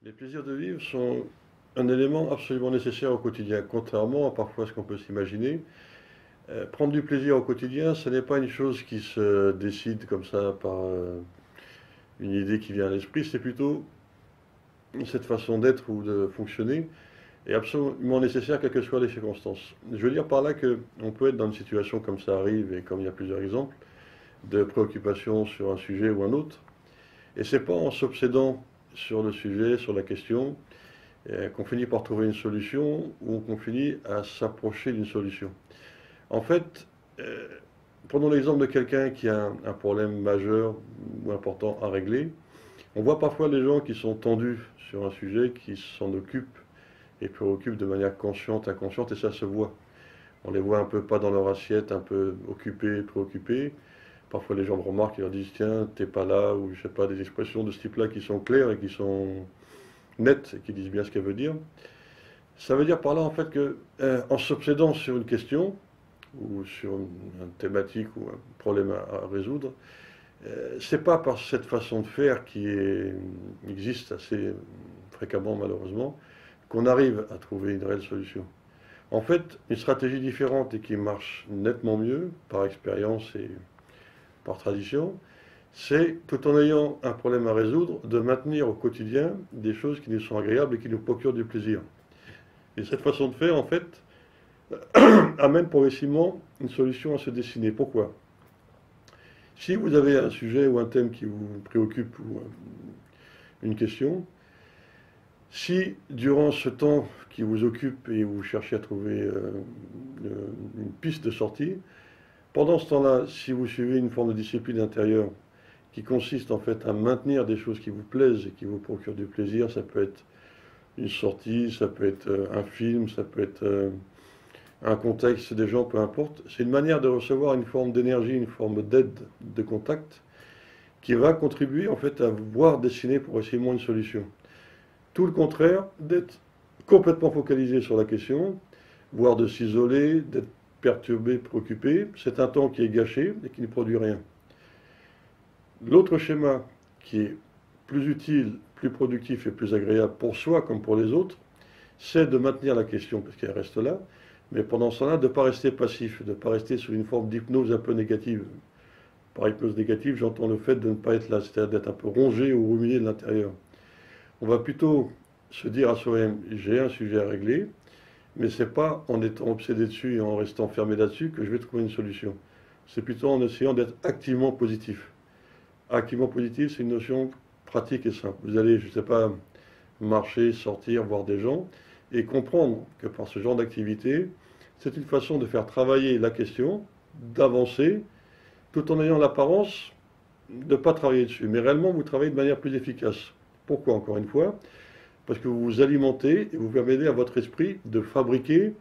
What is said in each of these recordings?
Les plaisirs de vivre sont un élément absolument nécessaire au quotidien, contrairement à parfois ce qu'on peut s'imaginer. Prendre du plaisir au quotidien, ce n'est pas une chose qui se décide comme ça par une idée qui vient à l'esprit, c'est plutôt cette façon d'être ou de fonctionner est absolument nécessaire quelles que soient les circonstances. Je veux dire par là que on peut être dans une situation comme ça arrive et comme il y a plusieurs exemples de préoccupation sur un sujet ou un autre, et c'est pas en s'obsédant sur le sujet, sur la question, qu'on finit par trouver une solution ou qu'on finit à s'approcher d'une solution. En fait, euh, prenons l'exemple de quelqu'un qui a un problème majeur ou important à régler. On voit parfois les gens qui sont tendus sur un sujet, qui s'en occupent et préoccupent de manière consciente, inconsciente, et ça se voit. On les voit un peu pas dans leur assiette, un peu occupés, préoccupés. Parfois les gens me remarquent et leur disent tiens, t'es pas là, ou je sais pas, des expressions de ce type-là qui sont claires et qui sont nettes et qui disent bien ce qu'elle veut dire. Ça veut dire par là en fait que en s'obsédant sur une question ou sur une thématique ou un problème à résoudre, c'est pas par cette façon de faire existe assez fréquemment malheureusement qu'on arrive à trouver une réelle solution. En fait, une stratégie différente et qui marche nettement mieux par expérience et par tradition, c'est tout en ayant un problème à résoudre, de maintenir au quotidien des choses qui nous sont agréables et qui nous procurent du plaisir. Et cette façon de faire, en fait, amène progressivement une solution à se dessiner. Pourquoi? Si vous avez un sujet ou un thème qui vous préoccupe ou une question, si durant ce temps qui vous occupe et vous cherchez à trouver une piste de sortie, pendant ce temps-là, si vous suivez une forme de discipline intérieure qui consiste en fait à maintenir des choses qui vous plaisent et qui vous procurent du plaisir, ça peut être une sortie, ça peut être un film, ça peut être un contexte des gens, peu importe. C'est une manière de recevoir une forme d'énergie, une forme d'aide, de contact, qui va contribuer en fait à voir dessiner progressivement une solution. Tout le contraire d'être complètement focalisé sur la question, voire de s'isoler, d'être perturbé, préoccupé, c'est un temps qui est gâché et qui ne produit rien. L'autre schéma qui est plus utile, plus productif et plus agréable pour soi comme pour les autres, c'est de maintenir la question, parce qu'elle reste là, mais pendant ce temps-là, de ne pas rester passif, de ne pas rester sous une forme d'hypnose un peu négative. Par hypnose négative, j'entends le fait de ne pas être là, c'est-à-dire d'être un peu rongé ou ruminé de l'intérieur. On va plutôt se dire à soi-même, j'ai un sujet à régler, mais c'est pas en étant obsédé dessus et en restant fermé là-dessus que je vais trouver une solution. C'est plutôt en essayant d'être activement positif. Activement positif, c'est une notion pratique et simple. Vous allez, je ne sais pas, marcher, sortir, voir des gens, et comprendre que par ce genre d'activité, c'est une façon de faire travailler la question, d'avancer, tout en ayant l'apparence de ne pas travailler dessus. Mais réellement, vous travaillez de manière plus efficace. Pourquoi, encore une fois? Parce que vous vous alimentez et vous permettez à votre esprit de fabriquer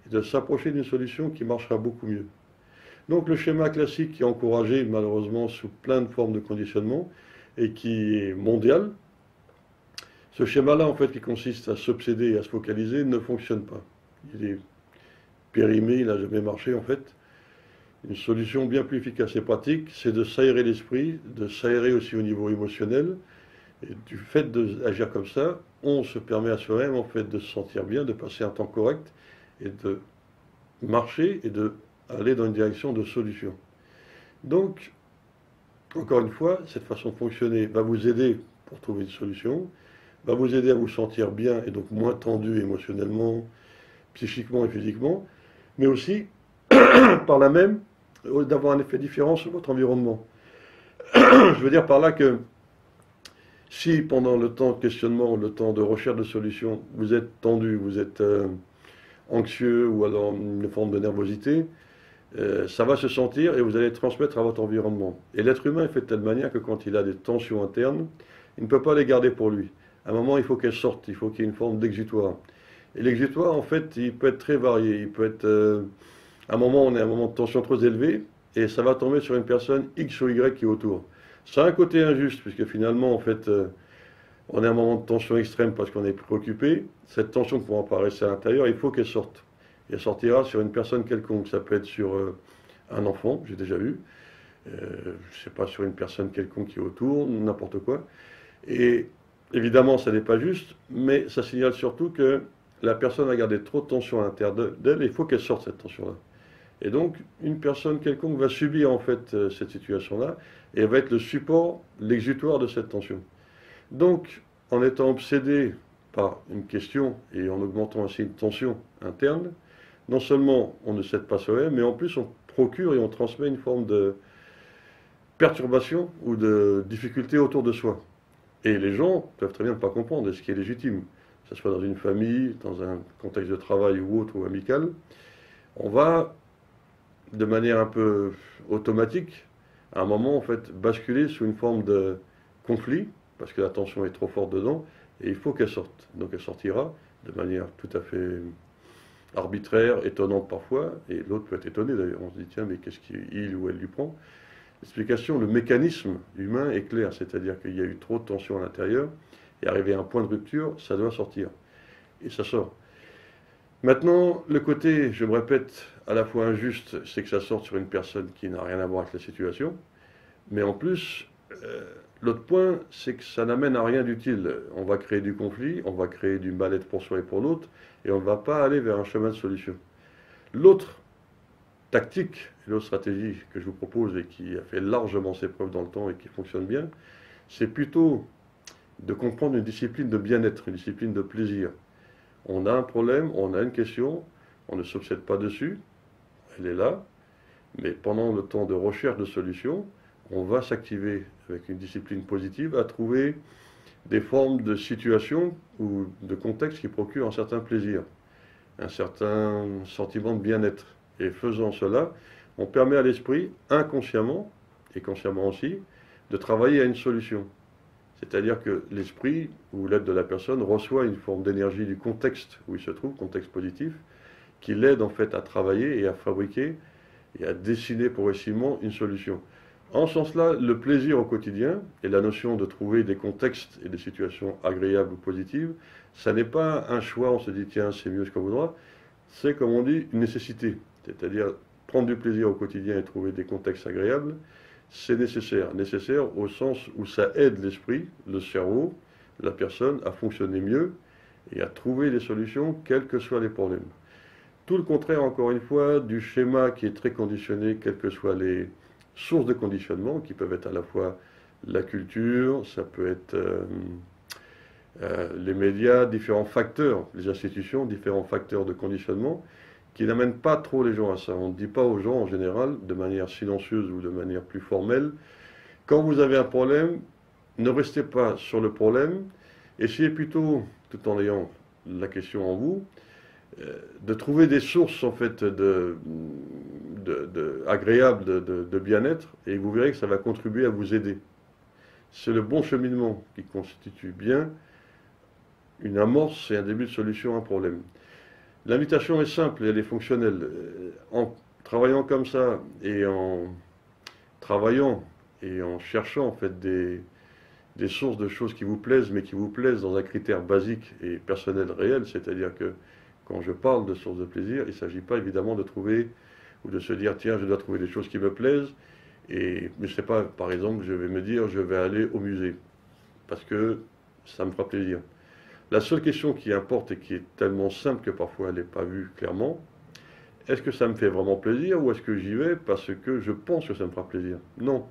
et de s'approcher d'une solution qui marchera beaucoup mieux. Donc le schéma classique qui est encouragé malheureusement sous plein de formes de conditionnement et qui est mondial, ce schéma-là en fait qui consiste à s'obséder et à se focaliser ne fonctionne pas. Il est périmé, il n'a jamais marché en fait. Une solution bien plus efficace et pratique, c'est de s'aérer l'esprit, de s'aérer aussi au niveau émotionnel. Et du fait d'agir comme ça, on se permet à soi-même en fait de se sentir bien, de passer un temps correct et de marcher et de aller dans une direction de solution. Donc, encore une fois, cette façon de fonctionner va vous aider pour trouver une solution, va vous aider à vous sentir bien et donc moins tendu émotionnellement, psychiquement et physiquement, mais aussi, par là même, d'avoir un effet différent sur votre environnement. Je veux dire par là que si pendant le temps de questionnement, le temps de recherche de solutions, vous êtes tendu, vous êtes anxieux ou alors une forme de nervosité, ça va se sentir et vous allez transmettre à votre environnement. Et l'être humain est fait de telle manière que quand il a des tensions internes, il ne peut pas les garder pour lui. À un moment, il faut qu'elles sortent, il faut qu'il y ait une forme d'exutoire. Et l'exutoire, en fait, il peut être très varié. Il peut être, à un moment, on est à un moment de tension trop élevé, et ça va tomber sur une personne X ou Y qui est autour. Ça a un côté injuste, puisque finalement, en fait, on est à un moment de tension extrême parce qu'on est préoccupé. Cette tension qui pourra apparaître à l'intérieur, il faut qu'elle sorte. Et elle sortira sur une personne quelconque. Ça peut être sur un enfant, j'ai déjà vu. Je ne sais pas, sur une personne quelconque qui est autour, n'importe quoi. Et Évidemment, ça n'est pas juste, mais ça signale surtout que la personne a gardé trop de tension à l'intérieur d'elle et il faut qu'elle sorte cette tension-là. Et donc, une personne quelconque va subir en fait cette situation-là et elle va être le support, l'exutoire de cette tension. Donc, en étant obsédé par une question et en augmentant ainsi une tension interne, non seulement on ne cède pas soi-même, mais en plus on procure et on transmet une forme de perturbation ou de difficulté autour de soi. Et les gens peuvent très bien ne pas comprendre, ce qui est légitime, que ce soit dans une famille, dans un contexte de travail ou autre, ou amical. On va, de manière un peu automatique, à un moment, en fait, basculer sous une forme de conflit, parce que la tension est trop forte dedans, et il faut qu'elle sorte. Donc elle sortira de manière tout à fait arbitraire, étonnante parfois, et l'autre peut être étonné d'ailleurs. On se dit, tiens, mais qu'est-ce qu'il ou elle lui prend? L'explication, le mécanisme humain est clair, c'est-à-dire qu'il y a eu trop de tension à l'intérieur, et arrivé à un point de rupture, ça doit sortir. Et ça sort. Maintenant, le côté, je me répète, à la fois injuste, c'est que ça sorte sur une personne qui n'a rien à voir avec la situation, mais en plus, l'autre point, c'est que ça n'amène à rien d'utile. On va créer du conflit, on va créer du mal-être pour soi et pour l'autre, et on ne va pas aller vers un chemin de solution. L'autre tactique, l'autre stratégie que je vous propose et qui a fait largement ses preuves dans le temps et qui fonctionne bien, c'est plutôt de comprendre une discipline de bien-être, une discipline de plaisir. On a un problème, on a une question, on ne s'obsède pas dessus, elle est là, mais pendant le temps de recherche de solutions, on va s'activer avec une discipline positive à trouver des formes de situations ou de contextes qui procurent un certain plaisir, un certain sentiment de bien-être. Et faisant cela, on permet à l'esprit, inconsciemment, et consciemment aussi, de travailler à une solution. C'est-à-dire que l'esprit, ou l'aide de la personne, reçoit une forme d'énergie du contexte où il se trouve, contexte positif, qui l'aide en fait à travailler et à fabriquer et à dessiner progressivement une solution. En ce sens-là, le plaisir au quotidien et la notion de trouver des contextes et des situations agréables ou positives, ça n'est pas un choix, on se dit tiens c'est mieux ce qu'on voudra, c'est comme on dit une nécessité. C'est-à-dire prendre du plaisir au quotidien et trouver des contextes agréables, c'est nécessaire. Nécessaire au sens où ça aide l'esprit, le cerveau, la personne à fonctionner mieux et à trouver des solutions quels que soient les problèmes. Tout le contraire, encore une fois, du schéma qui est très conditionné, quelles que soient les sources de conditionnement, qui peuvent être à la fois la culture, ça peut être les médias, différents facteurs, les institutions, différents facteurs de conditionnement, qui n'amènent pas trop les gens à ça. On ne dit pas aux gens en général, de manière silencieuse ou de manière plus formelle, quand vous avez un problème, ne restez pas sur le problème, essayez plutôt, tout en ayant la question en vous, de trouver des sources en fait agréables de bien-être, et vous verrez que ça va contribuer à vous aider. C'est le bon cheminement qui constitue bien une amorce et un début de solution à un problème. L'invitation est simple et elle est fonctionnelle. En travaillant comme ça et en travaillant et en cherchant en fait des sources de choses qui vous plaisent, mais qui vous plaisent dans un critère basique et personnel réel, c'est-à-dire que quand je parle de sources de plaisir, il ne s'agit pas évidemment de trouver ou de se dire tiens je dois trouver des choses qui me plaisent, mais je ne sais pas, par exemple, je vais me dire je vais aller au musée parce que ça me fera plaisir. La seule question qui importe et qui est tellement simple que parfois elle n'est pas vue clairement, est-ce que ça me fait vraiment plaisir ou est-ce que j'y vais parce que je pense que ça me fera plaisir? Non.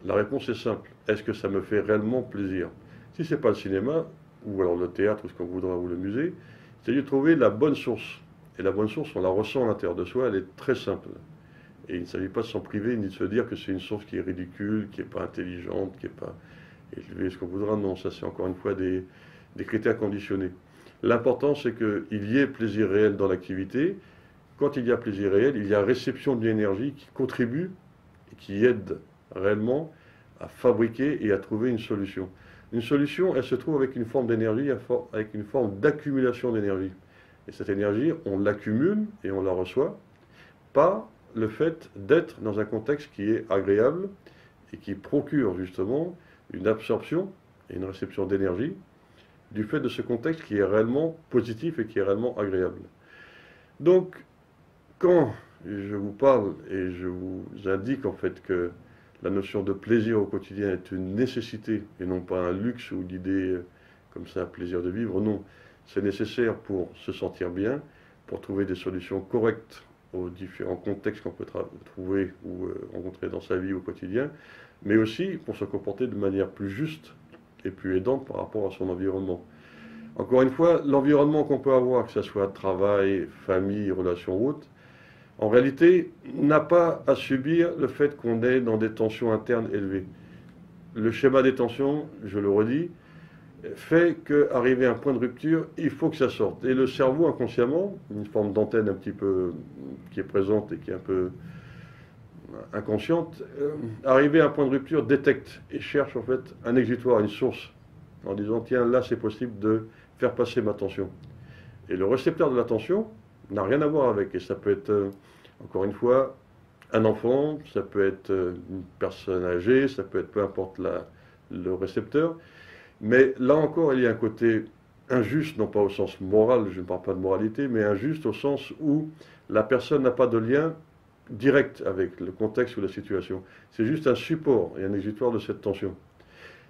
La réponse est simple. Est-ce que ça me fait réellement plaisir? Si ce n'est pas le cinéma, ou alors le théâtre, ou ce qu'on voudra, ou le musée, c'est de trouver la bonne source. Et la bonne source, on la ressent à l'intérieur de soi, elle est très simple. Et il ne s'agit pas de s'en priver, ni de se dire que c'est une source qui est ridicule, qui n'est pas intelligente, qui n'est pas élevée, ce qu'on voudra. Non, ça c'est encore une fois des critères conditionnés. L'important, c'est qu'il y ait plaisir réel dans l'activité. Quand il y a plaisir réel, il y a réception de l'énergie qui contribue et qui aide réellement à fabriquer et à trouver une solution. Une solution, elle se trouve avec une forme d'énergie, avec une forme d'accumulation d'énergie. Et cette énergie, on l'accumule et on la reçoit par le fait d'être dans un contexte qui est agréable et qui procure justement une absorption et une réception d'énergie du fait de ce contexte qui est réellement positif et qui est réellement agréable. Donc, quand je vous parle et je vous indique en fait que la notion de plaisir au quotidien est une nécessité et non pas un luxe ou l'idée comme ça, plaisir de vivre. Non, c'est nécessaire pour se sentir bien, pour trouver des solutions correctes aux différents contextes qu'on peut trouver ou rencontrer dans sa vie au quotidien, mais aussi pour se comporter de manière plus juste et plus aidante par rapport à son environnement. Encore une fois, l'environnement qu'on peut avoir, que ce soit travail, famille, relations ou autre, en réalité, n'a pas à subir le fait qu'on est dans des tensions internes élevées. Le schéma des tensions, je le redis, fait qu'arriver à un point de rupture, il faut que ça sorte. Et le cerveau, inconsciemment, une forme d'antenne un petit peu qui est présente et qui est un peu inconsciente, arrivé à un point de rupture, détecte et cherche en fait un exutoire, une source, en disant tiens, là c'est possible de faire passer ma tension. Et le récepteur de la tension n'a rien à voir avec, et ça peut être, encore une fois, un enfant, ça peut être une personne âgée, ça peut être peu importe le récepteur, mais là encore il y a un côté injuste, non pas au sens moral, je ne parle pas de moralité, mais injuste au sens où la personne n'a pas de lien direct avec le contexte ou la situation. C'est juste un support et un exutoire de cette tension.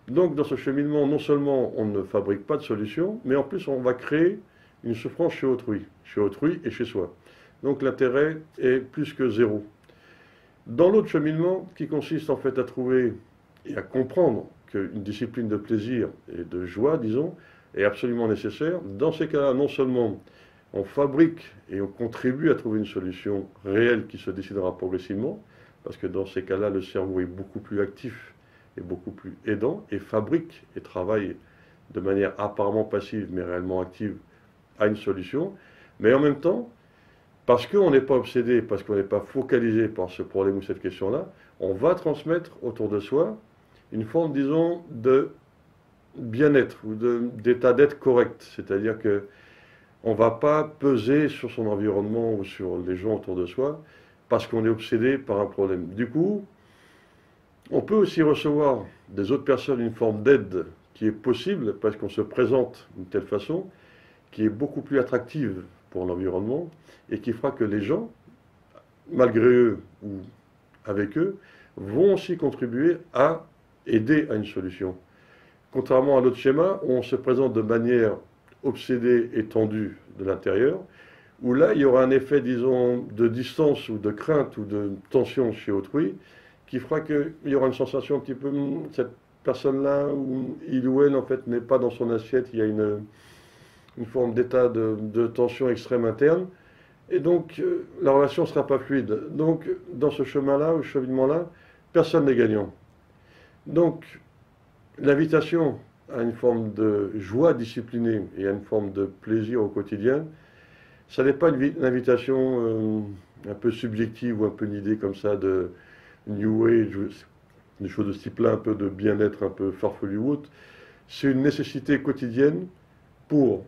Donc dans ce cheminement, non seulement on ne fabrique pas de solution, mais en plus on va créer une souffrance chez autrui et chez soi. Donc l'intérêt est plus que zéro. Dans l'autre cheminement, qui consiste en fait à trouver et à comprendre qu'une discipline de plaisir et de joie, disons, est absolument nécessaire, dans ces cas-là, non seulement on fabrique et on contribue à trouver une solution réelle qui se décidera progressivement, parce que dans ces cas-là, le cerveau est beaucoup plus actif et beaucoup plus aidant, et fabrique et travaille de manière apparemment passive, mais réellement active, à une solution. Mais en même temps, parce qu'on n'est pas obsédé, parce qu'on n'est pas focalisé par ce problème ou cette question-là, on va transmettre autour de soi une forme, disons, de bien-être ou d'état d'être correct. C'est-à-dire que on ne va pas peser sur son environnement ou sur les gens autour de soi parce qu'on est obsédé par un problème. Du coup, on peut aussi recevoir des autres personnes une forme d'aide qui est possible parce qu'on se présente d'une telle façon, qui est beaucoup plus attractive pour l'environnement et qui fera que les gens, malgré eux ou avec eux, vont aussi contribuer à aider à une solution. Contrairement à l'autre schéma où on se présente de manière obsédée et tendue de l'intérieur, où là il y aura un effet, disons, de distance ou de crainte ou de tension chez autrui, qui fera qu'il y aura une sensation un petit peu, cette personne-là, où il ou elle en fait n'est pas dans son assiette, il y a une forme d'état de tension extrême interne, et donc la relation ne sera pas fluide. Donc dans ce chemin-là, ou ce cheminement-là, personne n'est gagnant. Donc l'invitation à une forme de joie disciplinée et à une forme de plaisir au quotidien, ça n'est pas une invitation un peu subjective ou un peu une idée comme ça de New Age, des choses de ce type-là, un peu de bien-être, un peu farfelu ou autre. C'est une nécessité quotidienne pour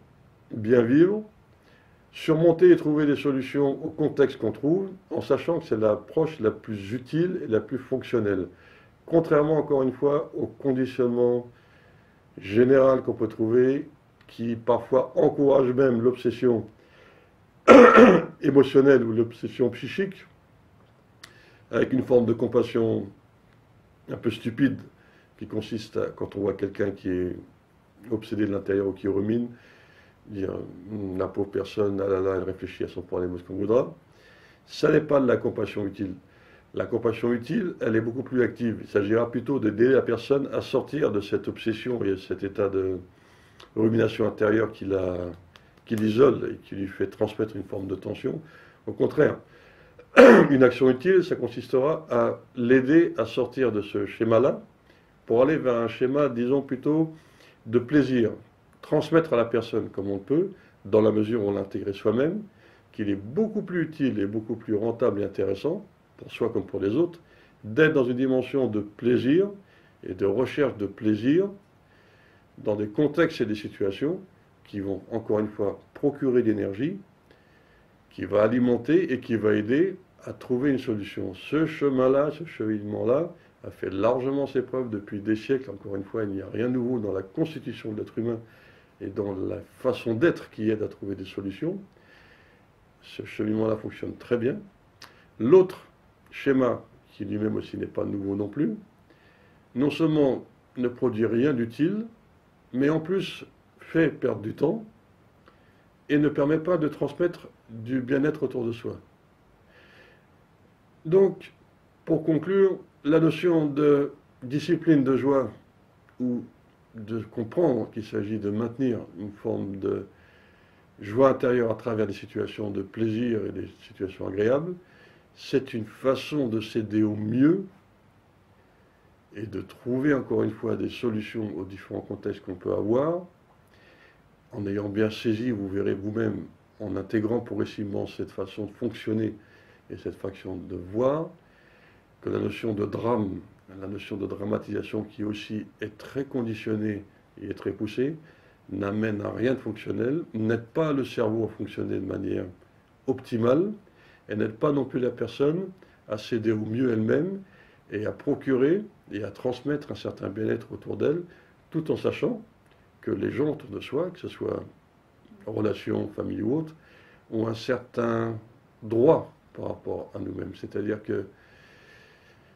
bien vivre, surmonter et trouver des solutions au contexte qu'on trouve, en sachant que c'est l'approche la plus utile et la plus fonctionnelle. Contrairement, encore une fois, au conditionnement général qu'on peut trouver, qui parfois encourage même l'obsession émotionnelle ou l'obsession psychique, avec une forme de compassion un peu stupide, qui consiste à, quand on voit quelqu'un qui est obsédé de l'intérieur ou qui rumine, dire la pauvre personne, ah là là, elle réfléchit à son problème ou ce qu'on voudra. Ça n'est pas de la compassion utile. La compassion utile, elle est beaucoup plus active. Il s'agira plutôt d'aider la personne à sortir de cette obsession et cet état de rumination intérieure qui l'isole et qui lui fait transmettre une forme de tension. Au contraire, une action utile, ça consistera à l'aider à sortir de ce schéma-là pour aller vers un schéma, disons plutôt, de plaisir. Transmettre à la personne comme on peut, dans la mesure où on l'intègre soi-même, qu'il est beaucoup plus utile et beaucoup plus rentable et intéressant, pour soi comme pour les autres, d'être dans une dimension de plaisir et de recherche de plaisir dans des contextes et des situations qui vont, encore une fois, procurer d'énergie, qui va alimenter et qui va aider à trouver une solution. Ce chemin-là, ce cheminement-là, a fait largement ses preuves depuis des siècles. Encore une fois, il n'y a rien de nouveau dans la constitution de l'être humain et dans la façon d'être qui aide à trouver des solutions. Ce cheminement-là fonctionne très bien. L'autre schéma, qui lui-même aussi n'est pas nouveau non plus, non seulement ne produit rien d'utile, mais en plus fait perdre du temps et ne permet pas de transmettre du bien-être autour de soi. Donc, pour conclure, la notion de discipline de joie, ou de comprendre qu'il s'agit de maintenir une forme de joie intérieure à travers des situations de plaisir et des situations agréables, c'est une façon de s'aider au mieux et de trouver encore une fois des solutions aux différents contextes qu'on peut avoir, en ayant bien saisi, vous verrez vous-même, en intégrant progressivement cette façon de fonctionner et cette façon de voir, que la notion de drame, la notion de dramatisation qui aussi est très conditionnée et est très poussée, n'amène à rien de fonctionnel, n'aide pas le cerveau à fonctionner de manière optimale, et n'aide pas non plus la personne à s'aider au mieux elle-même et à procurer et à transmettre un certain bien-être autour d'elle, tout en sachant que les gens autour de soi, que ce soit en relation, famille ou autre, ont un certain droit par rapport à nous-mêmes. C'est-à-dire que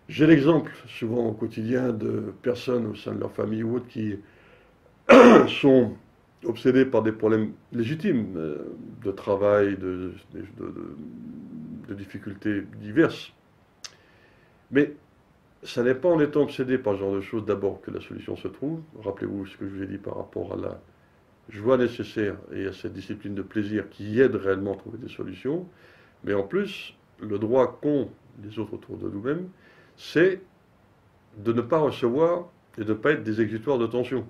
j'ai l'exemple, souvent au quotidien, de personnes au sein de leur famille ou autres qui sont obsédés par des problèmes légitimes de travail, de difficultés diverses. Mais ça n'est pas en étant obsédé par ce genre de choses d'abord que la solution se trouve. Rappelez-vous ce que je vous ai dit par rapport à la joie nécessaire et à cette discipline de plaisir qui aide réellement à trouver des solutions. Mais en plus, le droit qu'ont les autres autour de nous-mêmes, c'est de ne pas recevoir et de ne pas être des exutoires de tension.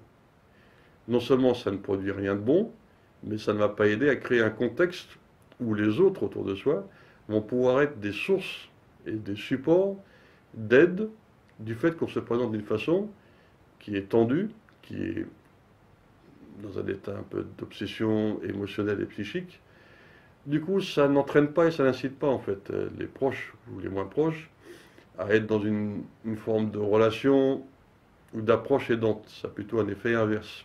Non seulement ça ne produit rien de bon, mais ça ne va pas aider à créer un contexte où les autres autour de soi vont pouvoir être des sources et des supports d'aide du fait qu'on se présente d'une façon qui est tendue, qui est dans un état un peu d'obsession émotionnelle et psychique. Du coup, ça n'entraîne pas et ça n'incite pas en fait les proches ou les moins proches à être dans une forme de relation ou d'approche aidante. Ça a plutôt un effet inverse.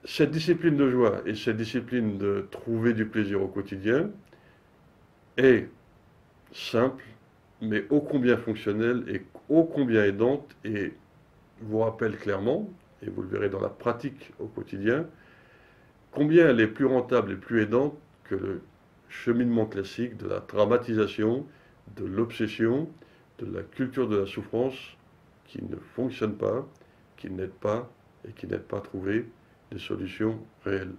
Cette discipline de joie et cette discipline de trouver du plaisir au quotidien est simple, mais ô combien fonctionnelle et ô combien aidante, et vous rappelle clairement, et vous le verrez dans la pratique au quotidien, combien elle est plus rentable et plus aidante que le cheminement classique de la dramatisation, de l'obsession, de la culture de la souffrance qui ne fonctionne pas, qui n'aide pas et qui n'aide pas à trouver des solutions réelles.